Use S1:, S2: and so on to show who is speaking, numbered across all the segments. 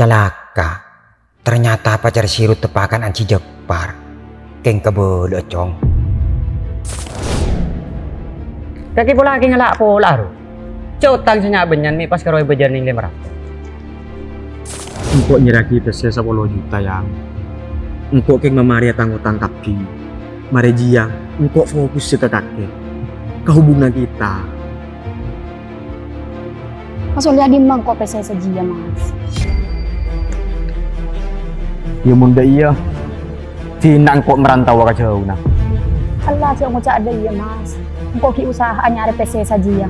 S1: Celaka, ternyata pacar sirut tepakan anci Jepar. Keng kebel cong.
S2: Kaki pula kaki ngelak pola ro. Cotang senyak benyan mi pas karoi bejar ning 500.
S3: Engkau nyeraki pese 10 juta yang engkau keng memaria tanggutan kaki mari jiang engkau fokus ke kakek ke hubungan kita.
S4: Mas udah dimang kok pese sejia mas.
S3: Ya munda iya tina engkau merantau ke jauh nah.
S4: Allah sih ngocak ada iya mas. Engkau ki usaha nyari pese saja.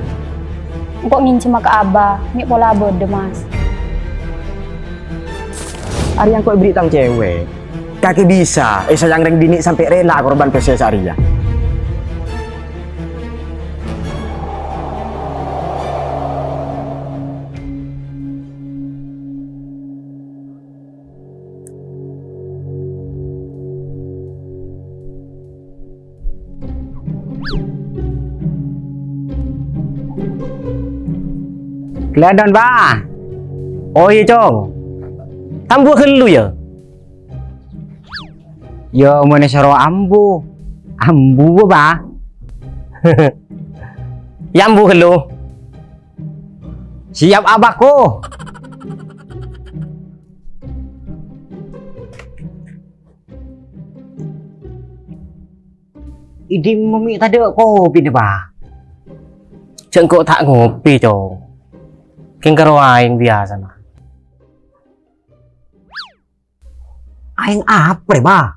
S4: Engkau ngin cuma ke abah, mi pola bode mas.
S3: Ari yang kau beri tang cewek kaki bisa sayang reng dini sampai rela korban pese Arya.
S2: Kelihatan ba? Oh iya cong. Ambu helu ya. Ya mana saro ambu. Ambu ba? Ya ambu helu. Siap abahku. Idi mami tadi kopi nih ba. Cengkok tak ngopi cong. Keng karo aing biasa mah. Aing apa ba?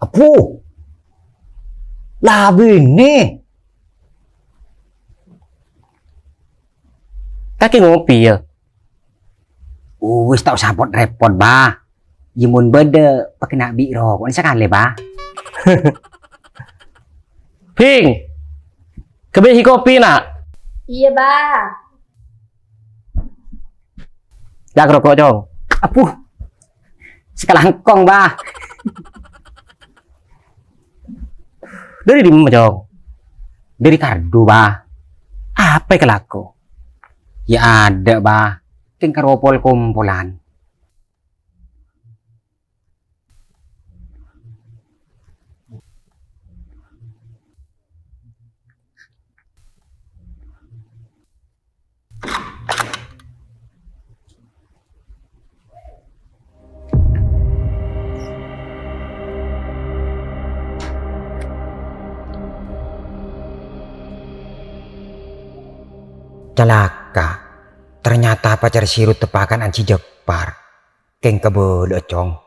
S2: Apu. Lah bini. Kaki ngopi ya.
S1: Wis tak usah repot ba. Yimun bede pakai nak biro. Kok sekali ba?
S2: Ping. Kebehi kopi nak.
S4: Iya bah.
S2: Dak rokok cong.
S1: Apuh. Sekelangkong ba.
S2: Dari di mana cong?
S1: Dari kardu ba.
S2: Apa yang kelaku?
S1: Ya ada ba. Keng karopol kumpulan. Celaka, ternyata pacar sirut tepakan anci Jepar. Keng kebel cong.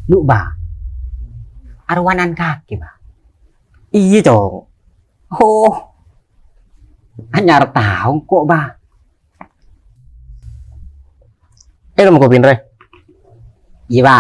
S1: Lu ba, arwanan kaki ba.
S2: Iya cong.
S1: Oh, anyar tahu kok ba.
S2: Mau kopi re.
S1: Iya ba.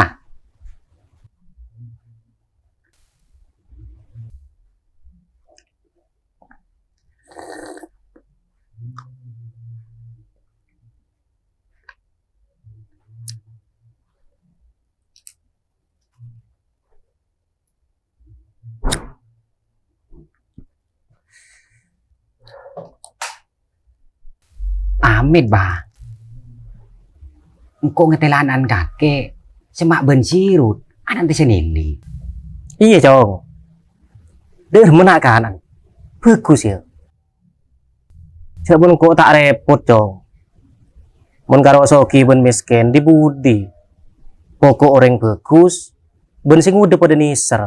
S1: Amit ba. Engkau ngetelanan kakek semak bensirut anak di senili.
S2: Iya cong. Dia menak kanan. Bagus ya. Sebelum kau tak repot cong. Mun karo soki ben miskin di budi. Pokok orang bagus. Ben sing udah pada niser.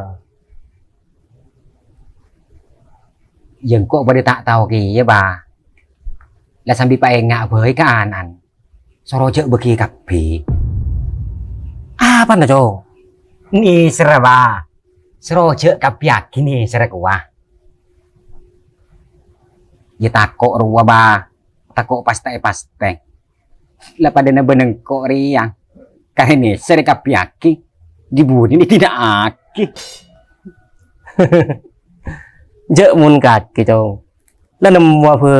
S1: Yang kok pada tak tahu kia ba. Là sambil paengak với kanan. Soro cek bagi kapi.
S2: Apa ndak cong?
S1: Ni serah ba. Soro cek kapiak kini serah kuah. Ya takok ruwa ba. Takok paste. Lah pada na beneng kok riang. Karena ini serah kapiaki. Dibudi ini tidak aki.
S2: Jek mun kaki cong. Lah nemu apa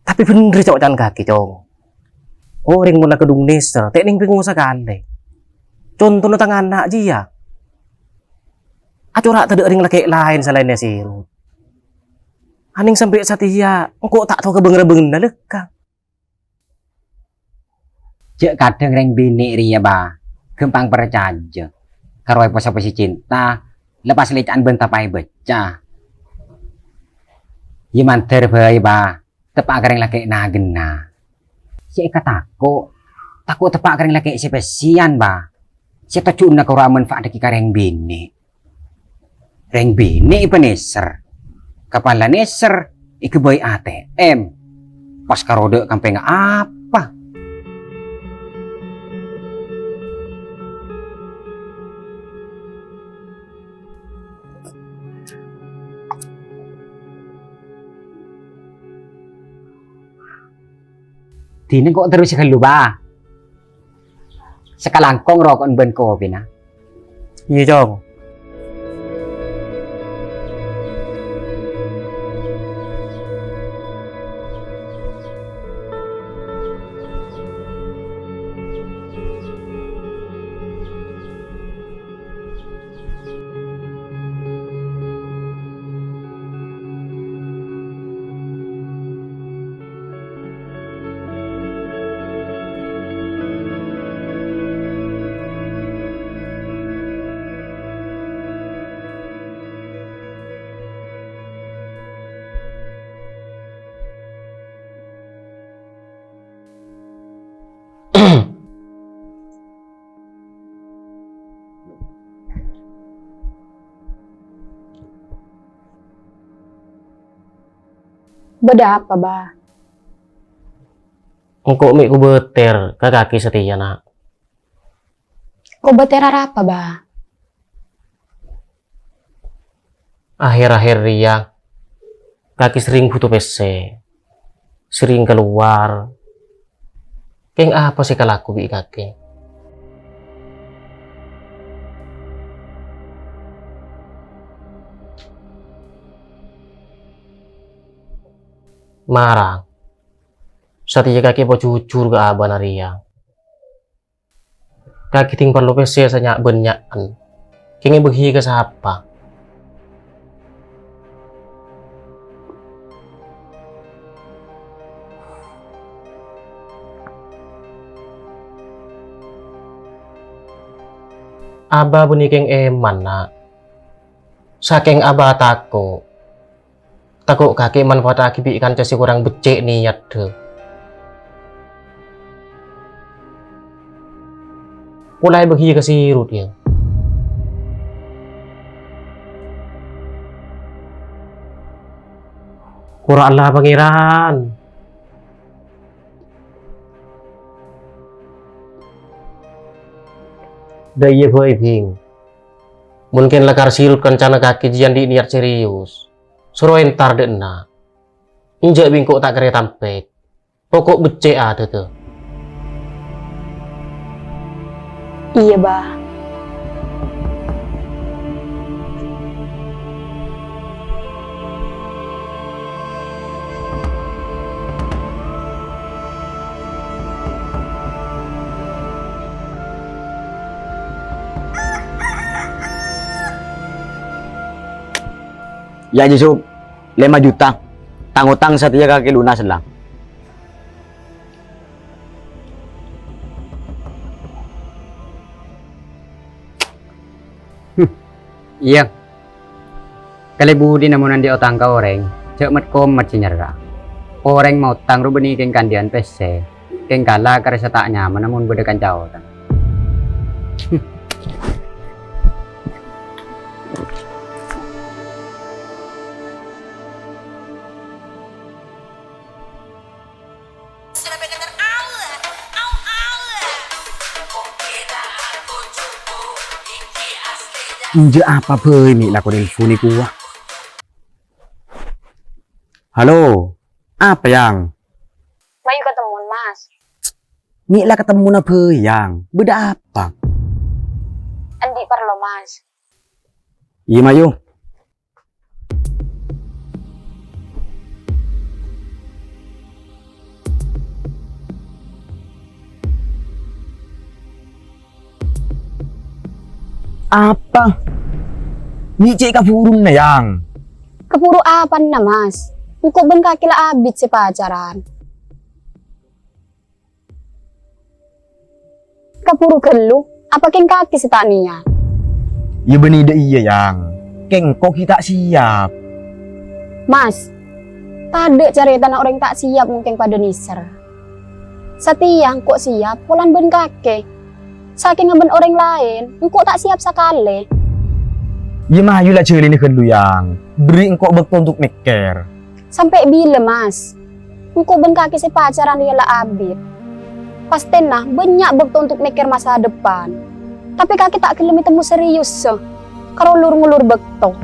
S2: tapi bener cok can kaki cong. Orang mula kedung neser, teknik bingung sekali. Contohnya tangan anak dia. Acorak tidak ring laki lain selainnya sirut. Aning sampai Satya, engkau tak tahu kebenger-benger lekang.
S1: Cek kadang reng bini ria ba, gampang percaya. Karo ai posa-posi cinta, lepas lecaan bentapai beca. Yiman terbaik ba, tepak kering laki nagena. Si eka takut tepak kering laki spesian ba. Si tujuan na kau manfaat deki kareng bini. Reng bini ipaneser. Kapala neser, ikeboy ATM. Pas karode kampe nga apa? Tinin kok terus sekali ba? Sekalangkong rokok ben kopi na.
S2: Iya Jong.
S4: Beda apa ba?
S2: Engkau mik ku beter ke kaki Satya nak.
S4: Kok beterar apa ba?
S2: Akhir-akhir ria, kaki sering butuh PC, sering keluar. Keng apa sih kalau aku bi kaki? Marang. Satya kaki mau jujur ke abah naria. Kaki tinggal lo PC sanyak benyakan. Kengin behi ke siapa? Abah benikeng eman nak. Saking abah takut kaki manfaat akibat ikan casi kurang becek niat deh. Mulai bagi ke sirut ya. Kurang lah pangeran. Daya boy bing. Mungkin lekar sirut kencana kaki jian di niat serius. Suruh entar dena. Injak bingkok tak kere tampek. Pokok becek ada tuh.
S4: Iya ba.
S5: Ya Yusuf, 5 juta. Tang-utang Satya kaki lunas lang.
S1: Iya. Kali budi namunan di otang ka oreng, cek mat komat sinyarga. Oreng mau tang rubeni keng kandian PC. Keng kala karesa tak nyaman namun bedekan jauh.
S5: Inje apa boy mi lah telepon iku wah. Halo, apa yang?
S4: Mayu ketemuan mas.
S5: Mi lah ketemu na boy yang. Beda apa?
S4: Andi perlo mas.
S5: Iya Mayu. Apa? Ni cek kapurun na yang.
S4: Kepuru apa na mas? Engko ben kaki lah abit si pacaran. Kapuru gelu, apa keng kaki si tak niat?
S3: Ya benida iya yang. Keng kok kita siap.
S4: Mas, tade cerita na orang tak siap mungkin pada niser. Setiang kok siap, polan ben kake. Saking ngeben orang lain, engkau tak siap sekali.
S3: Ya mah ayolah ceri ni lu yang. Beri engkau bekal untuk mikir.
S4: Sampai bila mas? Engkau ben kaki si pacaran dia lah abit. Pasti nah banyak bekal untuk mikir masa depan. Tapi kaki tak kelemi temu serius so. Karo ngulur bekal.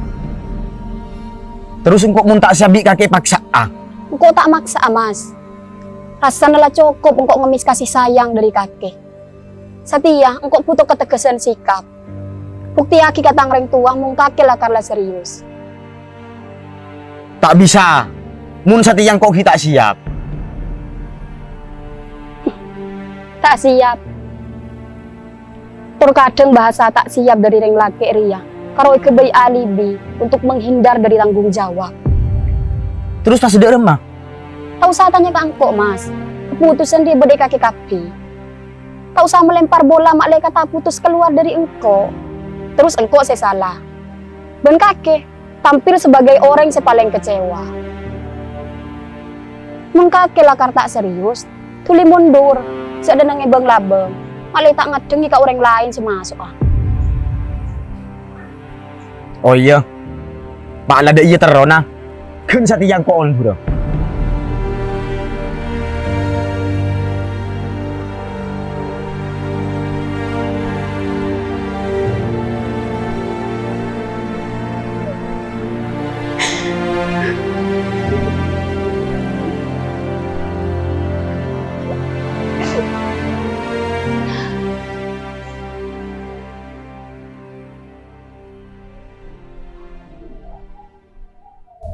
S3: Terus engkau mun tak siap kaki paksa ah.
S4: Engkau tak maksa mas. Rasa nela cukup engkau ngemis kasih sayang dari kakek. Setia engkau butuh ketegasan sikap. Bukti aki kata orang tua mung kakek lah karena serius.
S3: Tak bisa. Mun sati yang kok kita siap.
S4: Tak siap. Terkadang bahasa tak siap dari ring laki ria. Karo kebayi alibi untuk menghindar dari tanggung jawab.
S3: Terus tak sedek remah.
S4: Tak usah tanya ke angkok mas. Keputusan dia berdek kaki kapi. Tak usah melempar bola mak kata putus keluar dari engkau. Terus engkau saya salah. Ben kakek tampil sebagai orang yang paling kecewa. Mengkake lakar tak serius, tuli mundur. Saya ada nang ebeng labeng. Malah tak ngadengi ke orang lain semasuk ah.
S3: Oh iya. Pak lada iya terona. Kan sati yang kok on bro.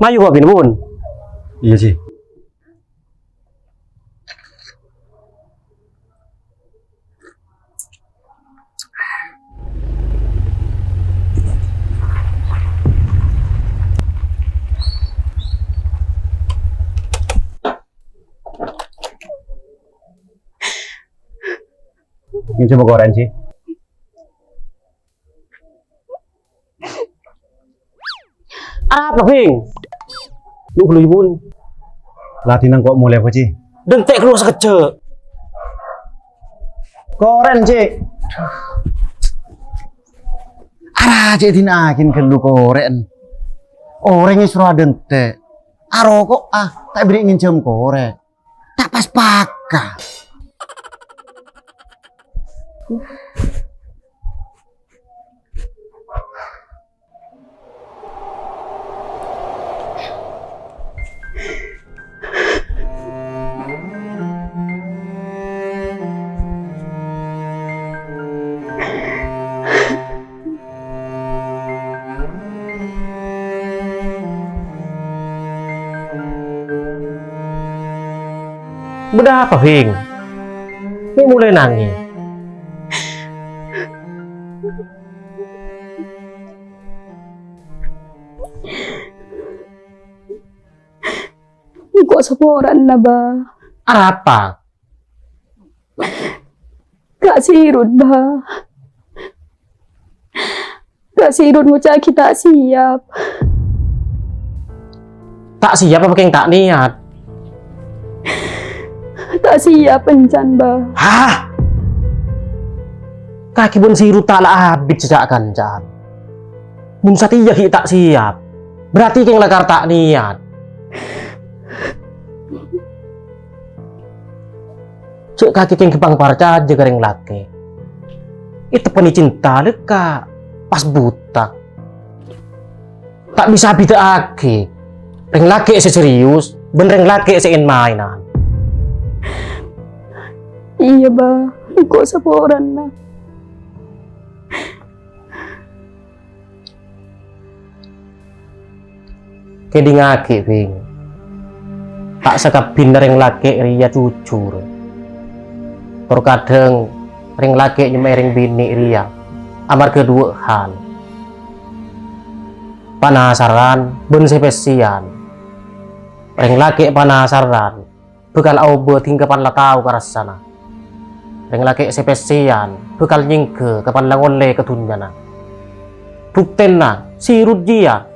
S2: Mayu kok bin bun.
S3: Iya sih.
S1: Ini coba koran sih.
S2: Apa Bing? Lu beli bun.
S1: Latihan kok mulai apa sih?
S2: Dentek keluar sekejap.
S1: Koran cik. Arah cik dinakin ke lu koren. Orangnya suruh dentek. Aro kok tak beri ingin jam korek. Tak pas pakai.
S2: Udah apa Bing? Ini mulai nangis.
S4: Kok seporan na ba?
S2: Apa?
S4: Kak sirut ba? Kak sirut mo kita siap.
S2: Tak siap apa yang tak niat?
S4: Tak siap pencan ba?
S2: Hah? Kaki pun siru tak lah habis sejak kancan. Mun Satya tak siap. Berarti keng lakar tak niat. Cek kaki keng kepang parca aja gareng laki. Itu peni cinta leka pas buta. Tak bisa beda lagi. Reng laki serius, benereng laki sein mainan.
S4: Iya ba, kok seporan na.
S2: Kedi ngaki Bing. Tak sekabin reng laki ria jujur. Terkadang ring laki nyemai ring bini ria amar kedua hal penasaran ben sepesian Reng laki panasaran, bekal au buat hingga pan la tahu karasana. Reng laki sepesian, bekal nyingke kapan langon le ketunyana. Bukten na, sirut dia,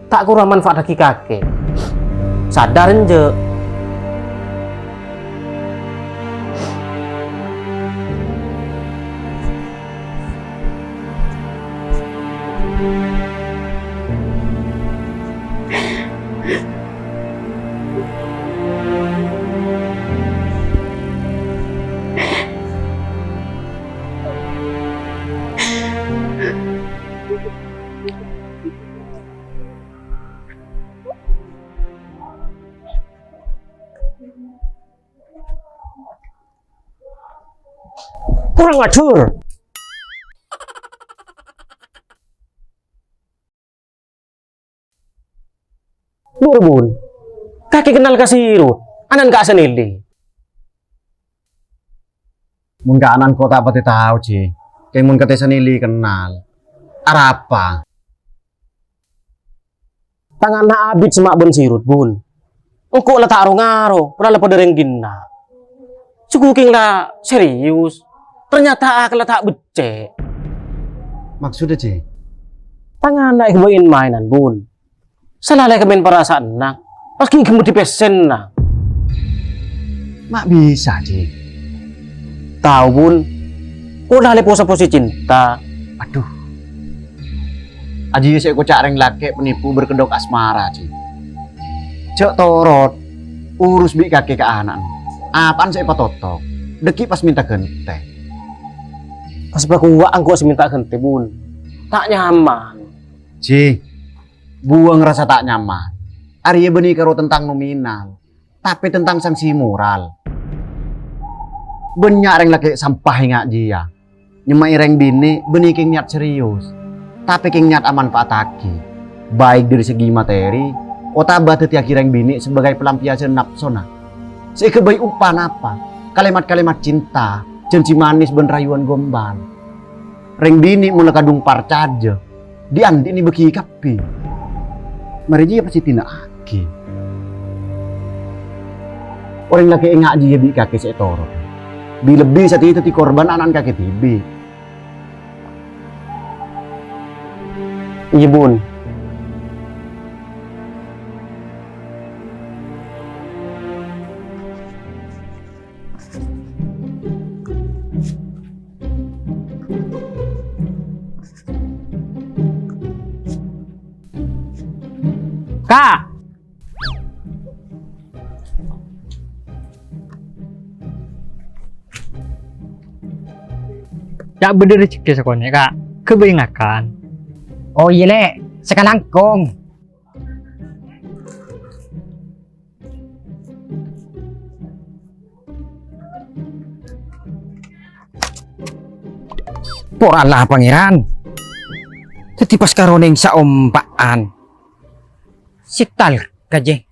S2: tak kurang manfaat lagi kakek. Sadar je. Kurang ajar. Bun, kakek kenal kasirut, anan gak senili.
S5: Mun ka anan kota apa tahu Ci. Kayak mun kate sanili kenal. Arapa?
S2: Tangan na abit semak bun sirut bun. Engkau lah tak ngaro, pernah lepas dari gina. Sukuking lah serius. Ternyata aku lah tak becek.
S5: Maksudnya Ci?
S2: Tangan na ikbain mainan bun. Salah kemen perasaan nak. Paski kamu di pesen nak.
S5: Mak bisa Ci.
S2: Tahu bun. Udah le posa-posi cinta.
S5: Aduh. Aji saya kocak reng laki penipu berkedok asmara Ci. Cek torot. Urus bi kakek ke anak. Apaan saya patotok. Deki pas minta gente.
S2: Pas bakuwa angkau seminta gente bun. Tak nyaman.
S5: Ci, buang rasa tak nyaman. Arya benih karo tentang nominal, tapi tentang sanksi moral. Banyak orang lagi sampah ingat dia. Nyemai reng bini benih king niat serius, tapi king niat aman pataki. Baik dari segi materi, otaba tetiaki reng bini sebagai pelampiasan nafsona. Sekebaik upan apa? Kalimat-kalimat cinta, janji manis ben rayuan gombal. Reng bini mula kadung parcaja. Dianti ini beki kapi. Mari dia pasti tidak aki. Orang laki engak dia bi kaki setoro. Bi lebih saat itu ti korban anak kaki tibi.
S2: Iya bun. Kak.
S6: Ya bener cik sekolahnya kak, kebanyakan.
S1: Oh iya le, sekarang kong. Poralah pangeran. Tetipas karoneng sa ompaan. Sital kaje.